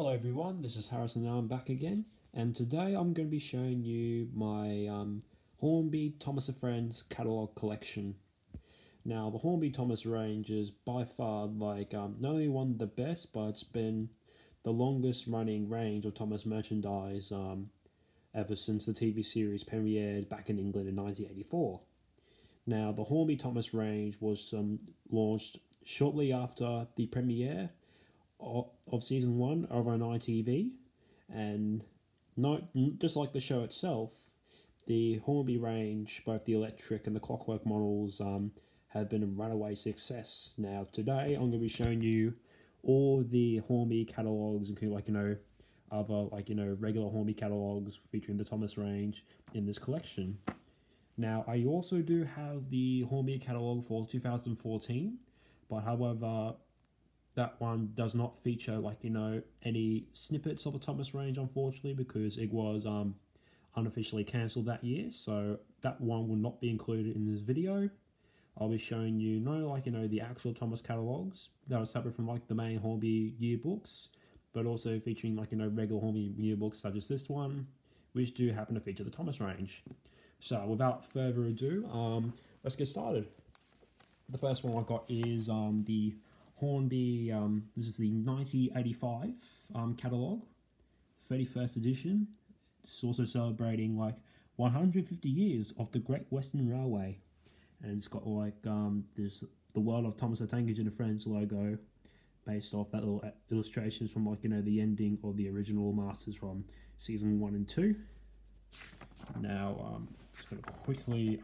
Hello everyone, this is Harrison and I'm back again, and today I'm going to be showing you my Hornby Thomas & Friends Catalogue collection. Now the Hornby Thomas range is by far not only one of the best, but it's been the longest running range of Thomas merchandise ever since the TV series premiered back in England in 1984. Now the Hornby Thomas range was launched shortly after the premiere of season 1 over on ITV, and just like the show itself, the Hornby range, both the electric and the clockwork models, have been a runaway success. Now today I'm going to be showing you all the Hornby catalogues, including other regular Hornby catalogues featuring the Thomas range in this collection. Now I also do have the Hornby catalogue for 2014, but however, that one does not feature any snippets of the Thomas range, unfortunately, because it was unofficially cancelled that year. So that one will not be included in this video. I'll be showing you the actual Thomas catalogues that are separate from the main Hornby yearbooks, but also featuring regular Hornby yearbooks such as this one, which do happen to feature the Thomas range. So without further ado, let's get started. The first one I got is the Hornby, this is the 1985 catalogue, 31st edition. It's also celebrating 150 years of the Great Western Railway, and it's got the World of Thomas the Tank Engine and Friends logo based off that little illustrations from the ending of the original Masters from season 1 and 2. Now just gonna quickly,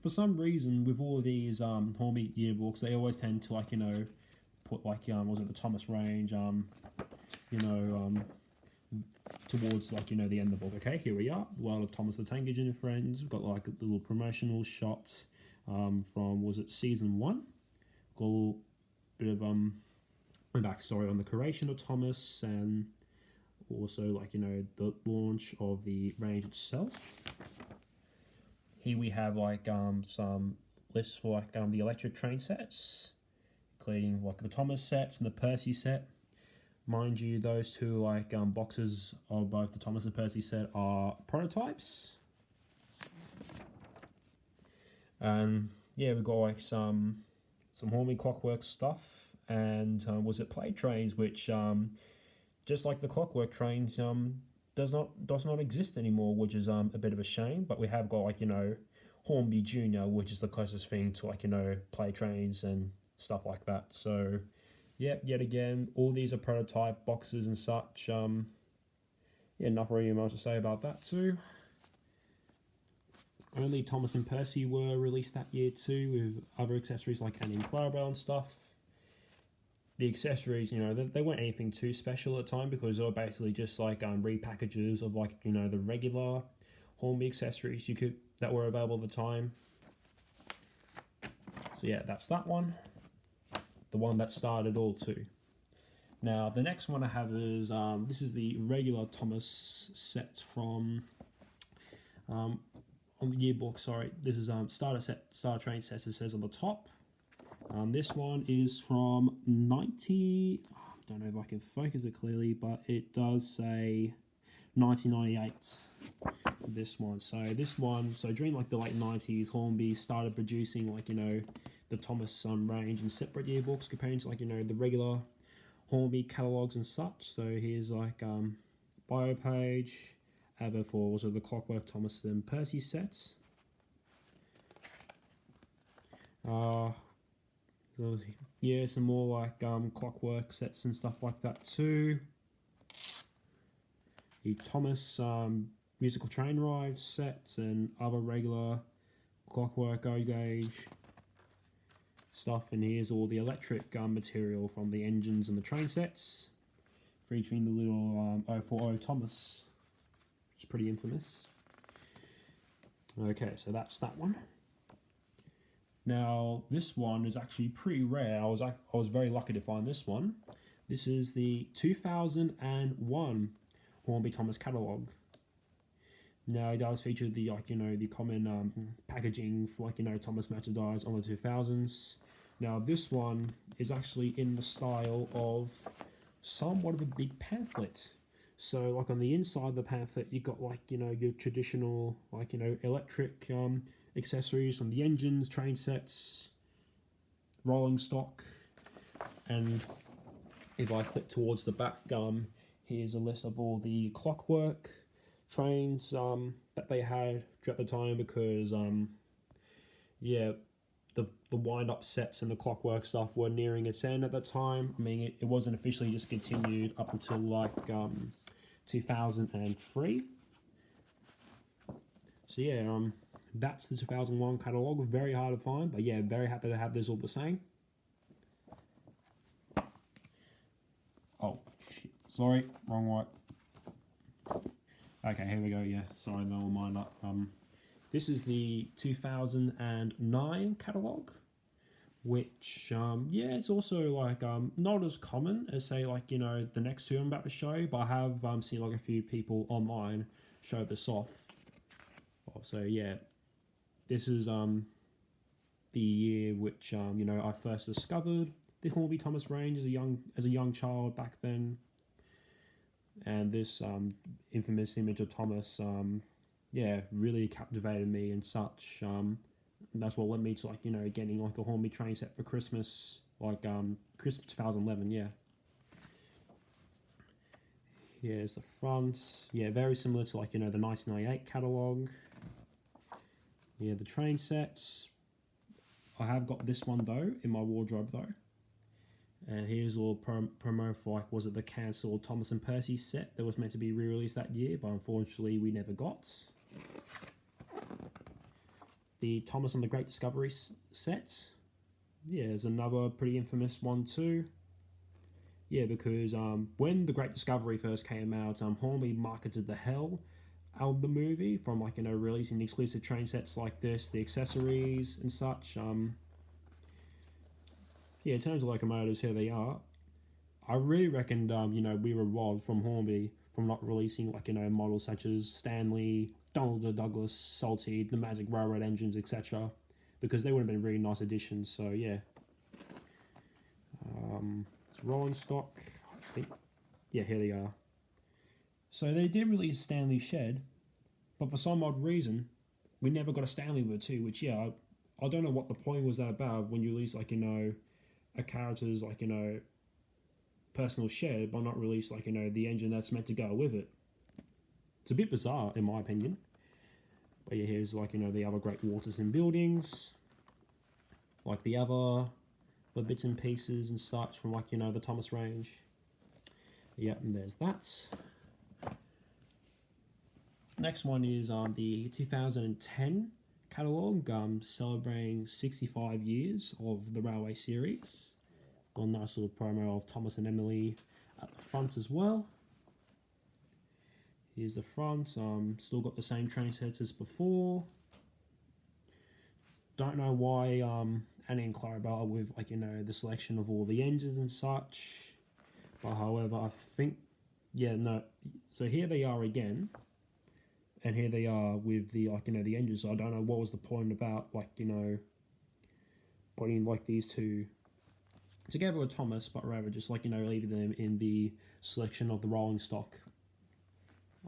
for some reason with all of these Hornby yearbooks, they always tend to put was it the Thomas range towards the end of the book. Okay, here we are, World of Thomas the Tank Engine and Friends. We've got a little promotional shot from, was it season 1? Got a little bit of backstory on the creation of Thomas, and also the launch of the range itself. Here we have some lists for the electric train sets, including the Thomas sets and the Percy set. Mind you, those two boxes of both the Thomas and Percy set are prototypes. And yeah, we've got some Hornby clockwork stuff, and was it plate trains, which just like the clockwork trains, does not exist anymore, which is a bit of a shame. But we have got Hornby Junior, which is the closest thing to play trains and stuff like that. So yeah, yet again, all these are prototype boxes and such. Yeah, not really much to say about that too. Only Thomas and Percy were released that year too, with other accessories like Annie and Clarabelle and stuff. The accessories, they weren't anything too special at the time, because they were basically just repackages of the regular Hornby accessories that were available at the time. So yeah, that's that one, the one that started all too. Now the next one I have is this is the regular Thomas set from on the yearbook. Sorry, this is starter train sets. It says on the top. This one is from 90, I don't know if I can focus it clearly, but it does say 1998, this one. So during the late 90s, Hornby started producing the Thomas range in separate yearbooks comparing to the regular Hornby catalogues and such. So here's bio page, ever for also the Clockwork Thomas and Percy sets. Yeah, some more clockwork sets and stuff like that too. The Thomas musical train ride sets and other regular clockwork gauge stuff. And here's all the electric material from the engines and the train sets, featuring the little 040 Thomas, which is pretty infamous. Okay, so that's that one. Now this one is actually pretty rare. I was very lucky to find this one. This is the 2001 Hornby Thomas catalogue. Now it does feature the the common packaging for Thomas merchandise on the 2000s. Now this one is actually in the style of somewhat of a big pamphlet. So like on the inside of the pamphlet, you got like, you know, your traditional like, you know, electric accessories from the engines, train sets, rolling stock, and if I flip towards the back, here's a list of all the clockwork trains that they had throughout the time, because yeah, the wind-up sets and the clockwork stuff were nearing its end at the time. I mean, it wasn't officially discontinued up until like 2003. So yeah, that's the 2001 catalogue. Very hard to find, but yeah, very happy to have this all the same. Oh shit! Sorry, wrong one. Okay, here we go. Yeah, sorry, no mind up. This is the 2009 catalogue, which yeah, it's also like not as common as say like, you know, the next two I'm about to show, but I have seen like a few people online show this off. So yeah, this is the year which you know, I first discovered the Hornby Thomas range as a young child back then, and this infamous image of Thomas yeah, really captivated me and such. That's what led me to like, you know, getting like a Hornby train set for Christmas, like Christmas 2011. Yeah. Here's the front. Yeah, very similar to like, you know, the 1998 catalogue. Yeah, the train sets. I have got this one though in my wardrobe though. And here's a little promo for like, was it the cancelled Thomas and Percy set that was meant to be re-released that year, but unfortunately we never got. The Thomas and the Great Discovery set. Yeah, there's another pretty infamous one too. Yeah, because when the Great Discovery first came out, Hornby marketed the hell out of the movie, from like, you know, releasing exclusive train sets like this, the accessories and such. Yeah, in terms of locomotives, here they are. I really reckoned, you know, we were robbed from Hornby from not releasing like, you know, models such as Stanley, Donald Douglas, Salty, the Magic Railroad engines, etc., because they would have been really nice additions. So yeah, it's rolling stock. I think, yeah, here they are. So they did release Stanley Shed, but for some odd reason, we never got a Stanley with it too. Which yeah, I don't know what the point was that about when you release like, you know, a character's like, you know, personal shed, but not release like, you know, the engine that's meant to go with it. It's a bit bizarre in my opinion. But yeah, here's like, you know, the other great waters and buildings, like the bits and pieces and such from like, you know, the Thomas range. Yep, and there's that. Next one is the 2010 catalogue, celebrating 65 years of the Railway series. Got a nice little promo of Thomas and Emily at the front as well. Here's the front. Still got the same train sets as before. Don't know why Annie and Clarabelle with like, you know, the selection of all the engines and such. But however, I think, yeah, no. So here they are again, and here they are with the like, you know, the engines. So I don't know what was the point about like, you know, putting like these two together with Thomas, but rather just like, you know, leaving them in the selection of the rolling stock.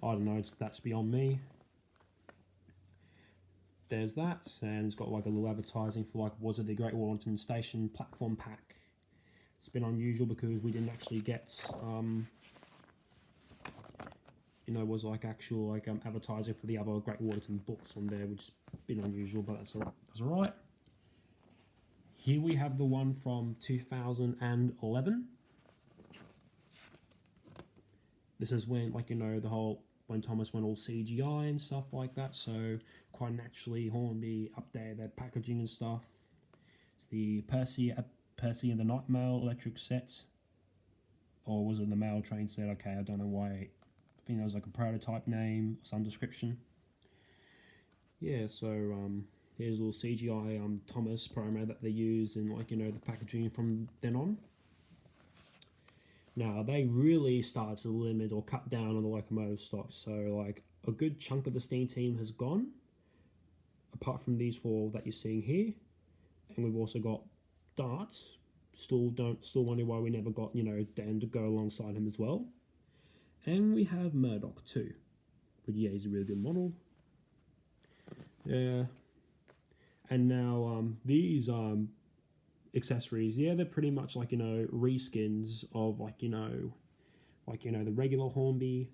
I don't know, that's beyond me. There's that, and it's got like a little advertising for like, was it the Great Wellington Station platform pack. It's been unusual because we didn't actually get you know, was like actual like advertising for the other Great Wellington books on there, which has been unusual, but that's alright. Here we have the one from 2011. This is when, like, you know, the whole, when Thomas went all CGI and stuff like that, so quite naturally Hornby updated their packaging and stuff. It's the Percy and the Night Mail electric set, or was it the Mail train set? Okay, I don't know why. I think that was like a prototype name, some description. Yeah, so here's a little CGI Thomas promo that they use in, like, you know, the packaging from then on. Now, they really started to limit or cut down on the locomotive stock, so like a good chunk of the steam team has gone, apart from these four that you're seeing here. And we've also got Dart, Still wonder why we never got, you know, Dan to go alongside him as well. And we have Murdoch too. But yeah, he's a really good model. Yeah. And now these accessories, yeah, they're pretty much like, you know, reskins of like, you know, the regular Hornby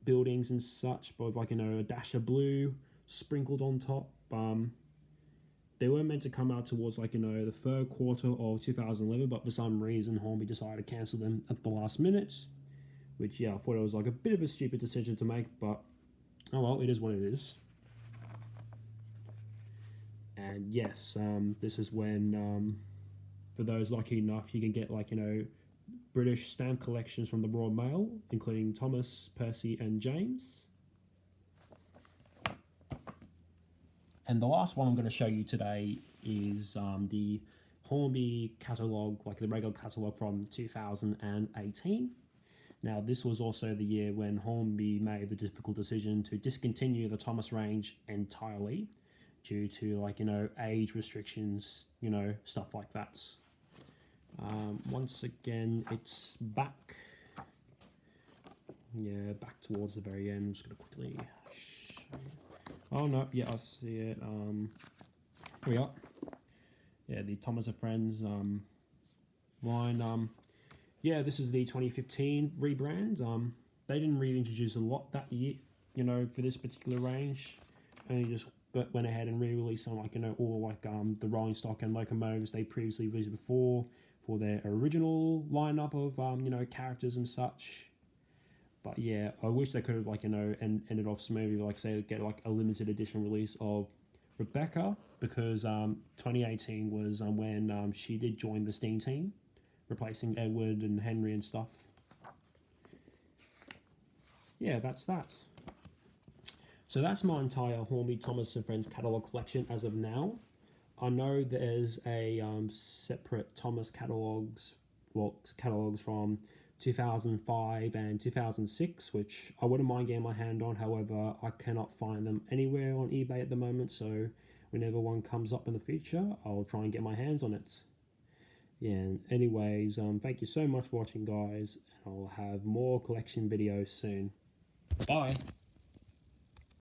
buildings and such, but with like, you know, a dash of blue sprinkled on top. They were meant to come out towards like, you know, the third quarter of 2011, but for some reason Hornby decided to cancel them at the last minute, which, yeah, I thought it was like a bit of a stupid decision to make, but oh well, it is what it is. And yes, this is when, for those lucky enough, you can get like, you know, British stamp collections from the Royal Mail, including Thomas, Percy, and James. And the last one I'm going to show you today is the Hornby catalogue, like the regular catalogue from 2018. Now, this was also the year when Hornby made the difficult decision to discontinue the Thomas range entirely due to, like, you know, age restrictions, you know, stuff like that. Once again, it's back. Yeah, back towards the very end. I'm just going to quickly show you. Oh, no, yeah, I see it. Here we are. Yeah, the Thomas and Friends line. Yeah, this is the 2015 rebrand. They didn't really introduce a lot that year, you know, for this particular range. Only just went ahead and re-released some, like, you know, all like the rolling stock and locomotives they previously released before for their original lineup of you know, characters and such. But yeah, I wish they could have, like, you know, ended off smoothly, like, say, get like a limited edition release of Rebecca, because 2018 was when she did join the Steam team, replacing Edward and Henry and stuff. Yeah, that's that. So that's my entire Hornby, Thomas and Friends catalogue collection as of now. I know there's a separate Thomas catalogues from 2005 and 2006, which I wouldn't mind getting my hand on. However, I cannot find them anywhere on eBay at the moment, so whenever one comes up in the future, I'll try and get my hands on it. Yeah, and anyways, thank you so much for watching, guys, and I'll have more collection videos soon. Bye!